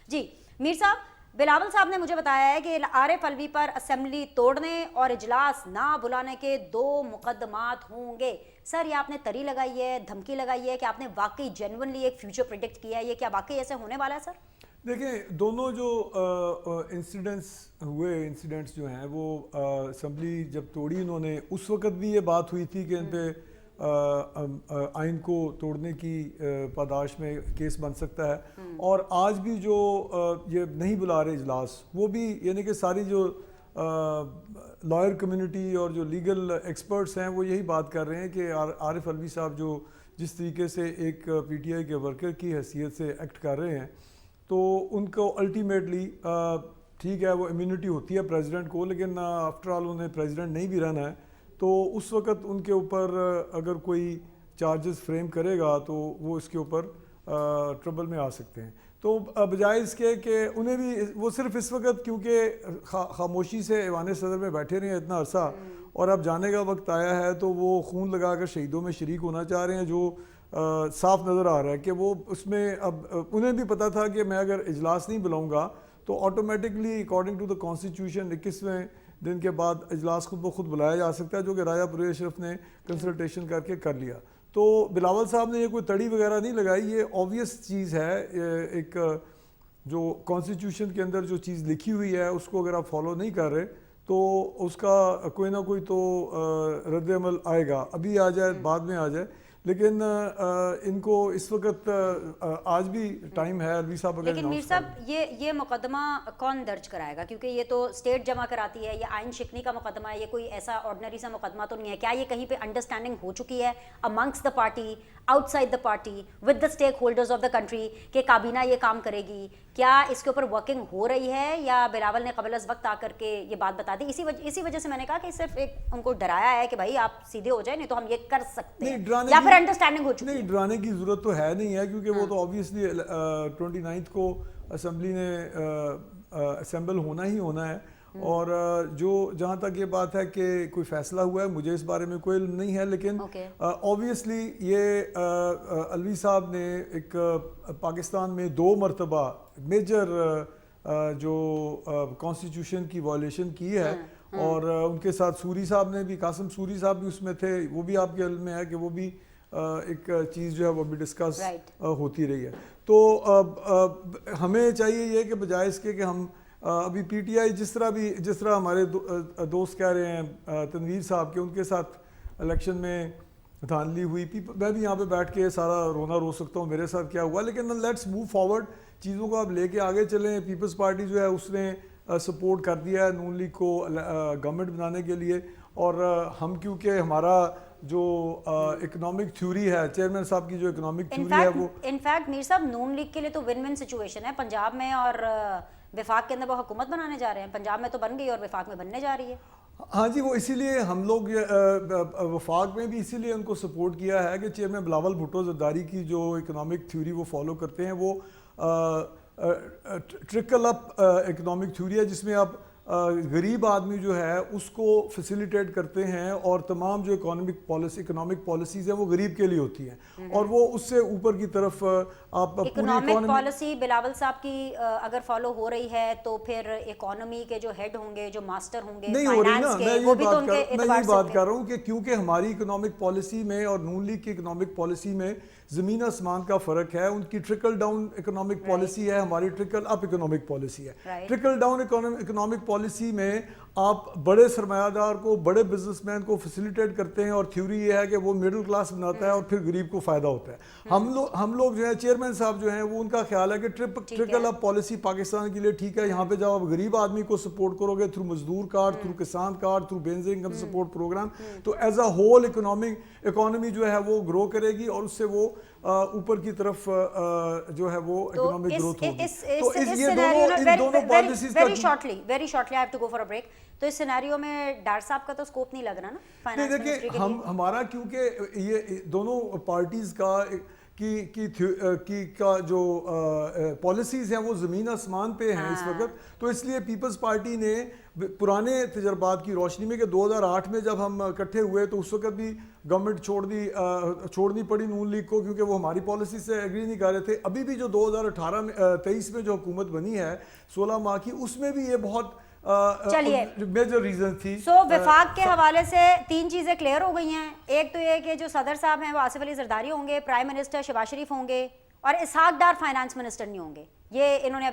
جی میر صاحب، بلاول صاحب نے مجھے بتایا ہے کہ عارف الوی پر اسمبلی توڑنے اور اجلاس نہ بلانے کے 2 مقدمات ہوں گے. سر یہ آپ نے تری لگائی ہے، دھمکی لگائی ہے کہ آپ نے واقعی جینونلی ایک فیوچر پریڈکٹ کیا ہے، یہ کیا واقعی ایسے ہونے والا ہے سر؟ دیکھیں دونوں جو انسیڈنٹس جو ہیں وہ اسمبلی جب توڑی انہوں نے، اس وقت بھی یہ بات ہوئی تھی کہ ان پہ آئین کو توڑنے کی پاداش میں کیس بن سکتا ہے. اور آج بھی جو یہ نہیں بلا رہے اجلاس، وہ بھی یعنی کہ ساری جو لائر کمیونٹی اور جو لیگل ایکسپرٹس ہیں وہ یہی بات کر رہے ہیں کہ عارف الوی صاحب جو جس طریقے سے ایک پی ٹی آئی کے ورکر کی حیثیت سے ایکٹ کر رہے ہیں، تو ان کو الٹیمیٹلی ٹھیک ہے وہ امیونٹی ہوتی ہے پریزیڈنٹ کو، لیکن آفٹر آل انہیں پریزیڈنٹ نہیں بھی رہنا ہے. تو اس وقت ان کے اوپر اگر کوئی چارجز فریم کرے گا تو وہ اس کے اوپر ٹربل میں آ سکتے ہیں. تو بجائے اس کے کہ انہیں بھی وہ صرف اس وقت کیونکہ خاموشی سے ایوان صدر میں بیٹھے رہے ہیں اتنا عرصہ، اور اب جانے کا وقت آیا ہے تو وہ خون لگا کر شہیدوں میں شریک ہونا چاہ رہے ہیں، جو صاف نظر آ رہا ہے کہ وہ اس میں اب انہیں بھی پتا تھا کہ میں اگر اجلاس نہیں بلاؤں گا تو automatically according to the constitution 21ویں دن کے بعد اجلاس خود بخود بلایا جا سکتا ہے، جو کہ راجہ پرویز اشرف نے کنسلٹیشن کر کے کر لیا. تو بلاول صاحب نے یہ کوئی تڑی وغیرہ نہیں لگائی، یہ آبویس چیز ہے. ایک جو کانسٹیٹیوشن کے اندر جو چیز لکھی ہوئی ہے اس کو اگر آپ فالو نہیں کر رہے تو اس کا کوئی نہ کوئی تو رد عمل آئے گا، ابھی آ جائے بعد میں آ جائے. لیکن ان کو اس وقت آج بھی ٹائم ہے الوی صاحب اگر لیکن میر صاحب یہ مقدمہ کون درج کرائے گا؟ کیونکہ یہ تو اسٹیٹ جمع کراتی ہے، یہ آئین شکنی کا مقدمہ ہے، یہ کوئی ایسا آرڈنری سا مقدمہ تو نہیں ہے. کیا یہ کہیں پہ انڈرسٹینڈنگ ہو چکی ہے amongst the party, out side the party, with the stake holders of the country کہ کابینہ یہ کام کرے گی؟ کیا اس کے اوپر ورکنگ ہو رہی ہے یا بلاول نے قبل از وقت آ کر کے یہ بات بتا دی؟ اسی وجہ سے میں نے کہا کہ صرف ایک ان کو ڈرایا ہے کہ بھائی آپ سیدھے ہو جائیں نہیں تو ہم یہ کر سکتے ہیں، یا پھر انڈرسٹینڈنگ ہو چکی ہے؟ نہیں، ڈرانے کی ضرورت تو ہے نہیں ہے، کیونکہ وہ تو آبویسلی 29 کو اسمبلی نے اسمبل ہونا ہی ہونا ہے. اور جو جہاں تک یہ بات ہے کہ کوئی فیصلہ ہوا ہے مجھے اس بارے میں کوئی علم نہیں ہے، لیکن آبویسلی یہ الوی صاحب نے ایک پاکستان میں 2 مرتبہ میجر جو کانسٹیٹیوشن کی وائلیشن کی ہے، اور ان کے ساتھ سوری صاحب نے بھی، قاسم سوری صاحب بھی اس میں تھے، وہ بھی آپ کے علم میں ہے کہ وہ بھی ایک چیز جو ہے وہ بھی ڈسکس ہوتی رہی ہے. تو ہمیں چاہیے یہ کہ بجائے اس کے کہ ہم ابھی پی ٹی آئی جس طرح ہمارے دوست کہہ رہے ہیں تنویر صاحب کے، ان کے ساتھ الیکشن میں دھاندلی ہوئی، میں بھی یہاں پہ بیٹھ کے سارا رونا رو سکتا ہوں میرے ساتھ کیا ہوا، لیکن لیٹس موو فارورڈ، چیزوں کو آپ لے کے آگے چلیں. پیپلز پارٹی جو ہے اس نے سپورٹ کر دیا ہے نون لیگ کو گورنمنٹ بنانے کے لیے، اور ہم کیونکہ ہمارا جو اکنامک تھیوری ہے، چیئرمین صاحب کی جو اکنامک تھیوری ہے وہ انفیکٹ میر صاحب نون لیگ کے لیے تو ون ون سچویشن ہے. پنجاب میں اور وفاق کے اندر وہ حکومت بنانے جا رہے ہیں، پنجاب میں تو بن گئی اور وفاق میں بننے جا رہی ہے. ہاں جی، وہ اسی لیے ہم لوگ وفاق میں بھی اسی لیے ان کو سپورٹ کیا ہے کہ چیئرمین بلاول بھٹو زرداری کی جو اکنامک تھیوری وہ فالو کرتے ہیں، وہ ٹرکل اپ اکنامک تھیوری ہے، جس میں آپ غریب آدمی جو ہے اس کو فیسیلیٹیٹ کرتے ہیں، اور تمام جو اکنامک پالیسیز ہیں وہ غریب کے لیے ہوتی ہیں، اور وہ اس سے اوپر کی طرف آپ اکنامک پالیسی بلاول صاحب کی اگر فالو ہو رہی ہے تو پھر اکانومی کے جو ہیڈ ہوں گے، جو ماسٹر ہوں گے نہیں ہو رہی نا. میں یہی بات کر رہا ہوں کہ کیونکہ ہماری اکنامک پالیسی میں اور نون لیگ کی اکنامک پالیسی میں زمین آسمان کا فرق ہے. ان کی ٹرکل ڈاؤن اکنامک پالیسی ہے، ہماری ٹرکل اپ اکنامک پالیسی ہے. ٹرکل ڈاؤن اکنامک پالیسی میں آپ بڑے سرمایہ دار کو، بڑے بزنس مین کو فیسیلیٹیٹ کرتے ہیں، اور تھیوری یہ ہے کہ وہ مڈل کلاس بناتا ہے اور پھر غریب کو فائدہ ہوتا ہے. ہم لوگ جو ہے چیئرمین صاحب جو ہیں وہ ان کا خیال ہے کہ ٹرکل اپ پالیسی پاکستان کے لیے ٹھیک ہے. یہاں پہ جب آپ غریب آدمی کو سپورٹ کرو گے تھرو مزدور کارڈ، تھرو کسان card, through Benazir income support programme, تو ایز اے ہول اکانومی جو ہے وہ گرو کرے گی، اور اس سے وہ اوپر کی طرف جو ہے وہ اکنامک گروتھ ہوگی. تو ان دونوں پالیسیز کا very shortly I have to go for a break. تو اس سینیریو میں ڈار صاحب کا تو سکوپ نہیں لگ رہا نا فائنانس منسٹری کے لیے؟ ہمارا کیونکہ یہ دونوں پارٹیز کا کا جو پالیسیز ہیں وہ زمین آسمان پہ ہیں اس وقت. تو اس لیے پیپلز پارٹی نے پرانے تجربات کی روشنی میں کہ 2008 میں جب ہم اکٹھے ہوئے تو اس وقت بھی گورنمنٹ چھوڑنی پڑی نون لیگ کو کیونکہ وہ ہماری پالیسی سے ایگری نہیں کر رہے تھے. ابھی بھی جو 2023 میں جو حکومت بنی ہے 16 ماہ کی, اس میں بھی یہ بہت چلیے میجر ریزن تھی. سو وفاق کے حوالے سے 3 چیزیں کلیئر ہو گئی ہیں. ایک تو یہ کہ جو صدر صاحب ہیں وہ آصف علی زرداری ہوں گے, پرائم منسٹر شہباز شریف ہوں گے, اور اسحاق ڈار فائنانس منسٹر نہیں ہوں گے. یہ انہوں نے